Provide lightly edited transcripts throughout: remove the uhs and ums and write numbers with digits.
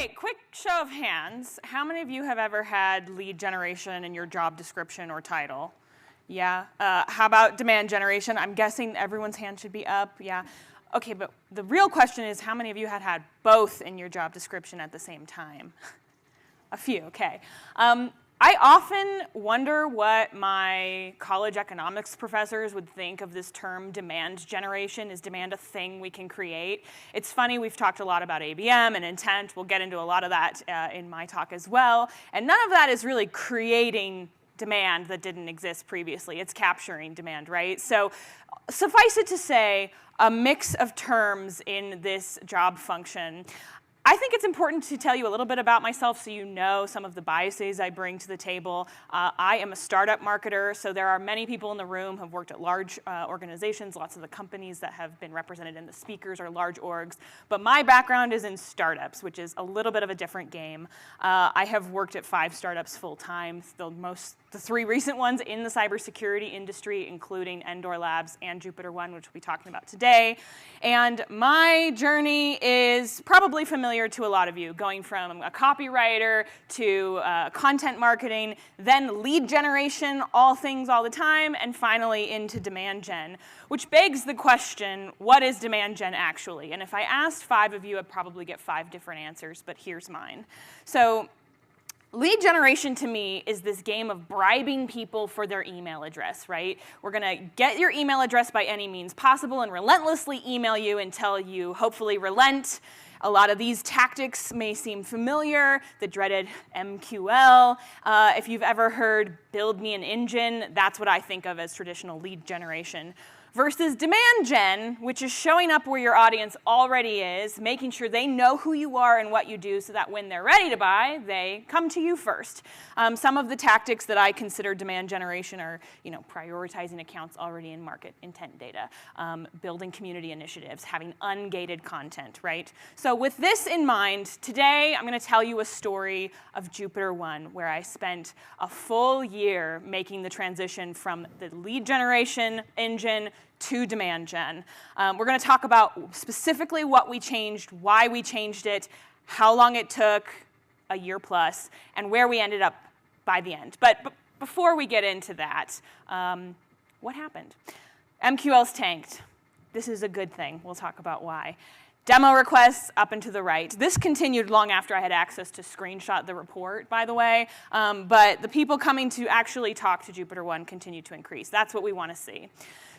Okay, quick show of hands. How many of you have ever had lead generation in your job description or title? Yeah. How about demand generation? I'm guessing everyone's hand should be up. Yeah. Okay, but the real question is how many of you had both in your job description at the same time? A few, okay. I often wonder what my college economics professors would think of this term demand generation. Is demand a thing we can create? It's funny, we've talked a lot about ABM and intent. We'll get into a lot of that in my talk as well. And none of that is really creating demand that didn't exist previously. It's capturing demand, right? So suffice it to say, a mix of terms in this job function. I think it's important to tell you a little bit about myself so you know some of the biases I bring to the table. I am a startup marketer, so there are many people in the room who have worked at large organizations. Lots of the companies that have been represented in the speakers are large orgs. But my background is in startups, which is a little bit of a different game. I have worked at 5 startups full time, the 3 recent ones in the cybersecurity industry, including Endor Labs and Jupiter One, which we'll be talking about today. And my journey is probably familiar to a lot of you, going from a copywriter to content marketing, then lead generation, all things all the time, and finally into demand gen, which begs the question, what is demand gen actually? And if I asked 5 of you, I'd probably get 5 different answers, but here's mine. So lead generation to me is this game of bribing people for their email address, right? We're going to get your email address by any means possible and relentlessly email you until you hopefully relent. A lot of these tactics may seem familiar, the dreaded MQL. If you've ever heard build me an engine, that's what I think of as traditional lead generation. Versus demand gen, which is showing up where your audience already is, making sure they know who you are and what you do so that when they're ready to buy, they come to you first. Some of the tactics that I consider demand generation are, prioritizing accounts already in market, intent data, building community initiatives, having ungated content, right? So with this in mind, today I'm going to tell you a story of Jupiter One, where I spent a full year making the transition from the lead generation engine to demand gen. We're going to talk about specifically what we changed, why we changed it, how long it took, a year plus, and where we ended up by the end. But before we get into that, what happened? MQL's tanked. This is a good thing. We'll talk about why. Demo requests up and to the right. This continued long after I had access to screenshot the report, by the way, but the people coming to actually talk to Jupiter One continued to increase. That's what we want to see.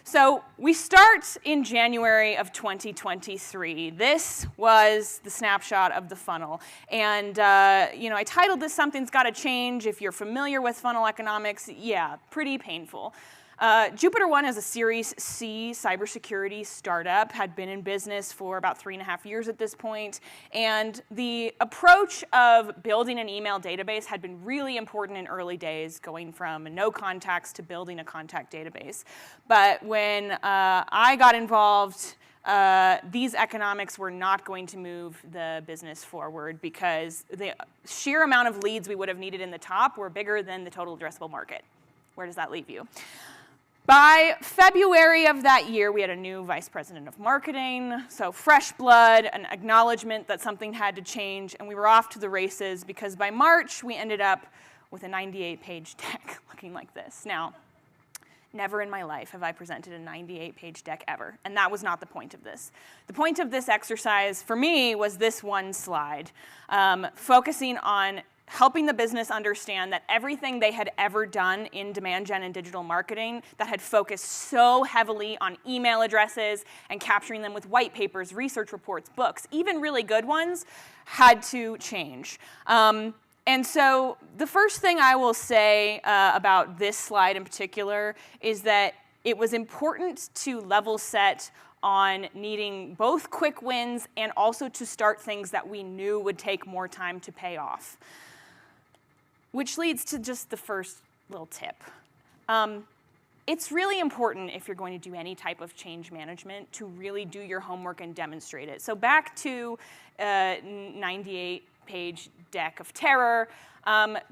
So we start in January of 2023. This was the snapshot of the funnel. And I titled this Something's Gotta Change. If you're familiar with funnel economics, yeah, pretty painful. Jupiter One is a Series C cybersecurity startup, had been in business for about 3.5 years at this point, and the approach of building an email database had been really important in early days, going from no contacts to building a contact database. But when I got involved, these economics were not going to move the business forward because the sheer amount of leads we would have needed in the top were bigger than the total addressable market. Where does that leave you? By February of that year, we had a new vice president of marketing, so fresh blood, an acknowledgement that something had to change, and we were off to the races because by March, we ended up with a 98-page deck looking like this. Now, never in my life have I presented a 98-page deck ever, and that was not the point of this. The point of this exercise, for me, was this one slide, focusing on helping the business understand that everything they had ever done in demand gen and digital marketing that had focused so heavily on email addresses and capturing them with white papers, research reports, books, even really good ones, had to change. And so the first thing I will say about this slide in particular is that it was important to level set on needing both quick wins and also to start things that we knew would take more time to pay off. Which leads to just the first little tip. It's really important if you're going to do any type of change management to really do your homework and demonstrate it. So back to 98-page deck of terror,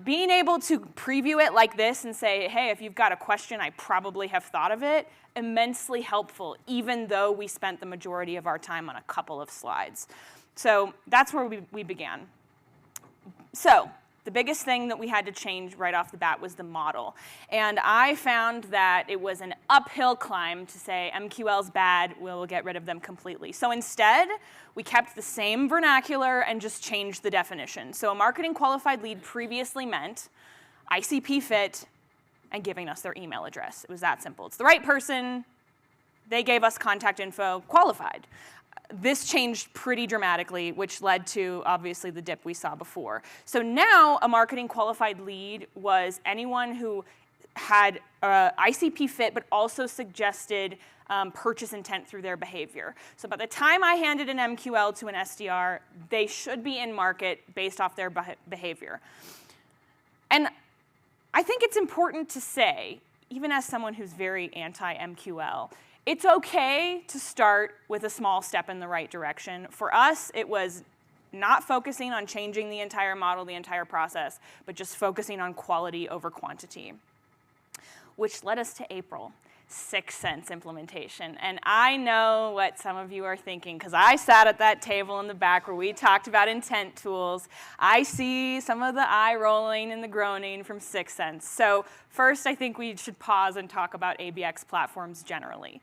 being able to preview it like this and say, hey, if you've got a question, I probably have thought of it, immensely helpful, even though we spent the majority of our time on a couple of slides. So that's where we began. So the biggest thing that we had to change right off the bat was the model. And I found that it was an uphill climb to say MQL's bad, we'll get rid of them completely. So instead, we kept the same vernacular and just changed the definition. So a marketing qualified lead previously meant ICP fit and giving us their email address. It was that simple. It's the right person, they gave us contact info, qualified. This changed pretty dramatically, which led to, obviously, the dip we saw before. So now a marketing qualified lead was anyone who had ICP fit, but also suggested purchase intent through their behavior. So by the time I handed an MQL to an SDR, they should be in market based off their behavior. And I think it's important to say, even as someone who's very anti-MQL, it's okay to start with a small step in the right direction. For us, it was not focusing on changing the entire model, the entire process, but just focusing on quality over quantity, which led us to April, 6 Sense implementation. And I know what some of you are thinking, because I sat at that table in the back where we talked about intent tools. I see some of the eye rolling and the groaning from 6 Sense. So first, I think we should pause and talk about ABX platforms generally.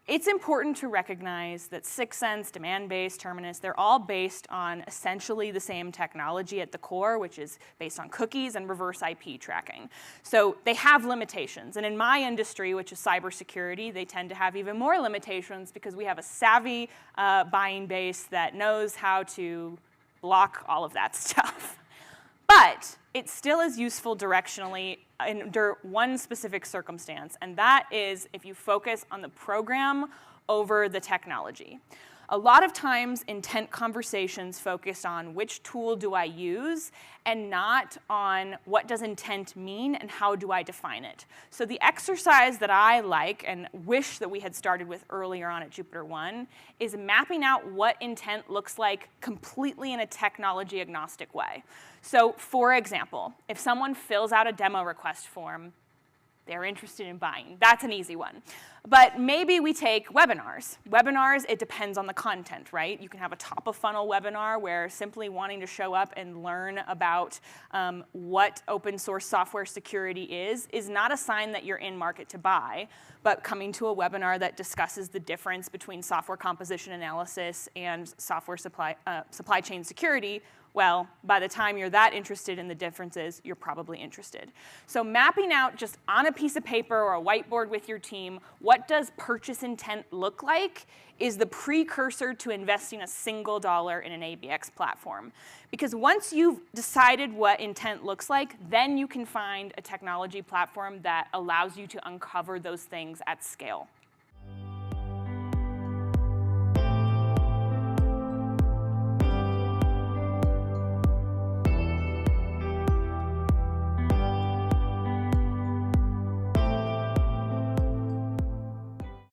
It's important to recognize that 6 Sense, demand-based, Terminus, they're all based on essentially the same technology at the core, which is based on cookies and reverse IP tracking. So they have limitations. And in my industry, which is cybersecurity, they tend to have even more limitations because we have a savvy buying base that knows how to block all of that stuff. But it still is useful directionally under one specific circumstance, and that is if you focus on the program over the technology. A lot of times, intent conversations focus on which tool do I use and not on what does intent mean and how do I define it. So the exercise that I like and wish that we had started with earlier on at JupyterOne is mapping out what intent looks like completely in a technology agnostic way. So for example, if someone fills out a demo request form, they're interested in buying. That's an easy one. But maybe we take webinars. Webinars, it depends on the content, right? You can have a top-of-funnel webinar where simply wanting to show up and learn about what open source software security is not a sign that you're in market to buy. But coming to a webinar that discusses the difference between software composition analysis and software supply chain security, well, by the time you're that interested in the differences, you're probably interested. So mapping out just on a piece of paper or a whiteboard with your team, what does purchase intent look like is the precursor to investing a single dollar in an ABX platform. Because once you've decided what intent looks like, then you can find a technology platform that allows you to uncover those things at scale.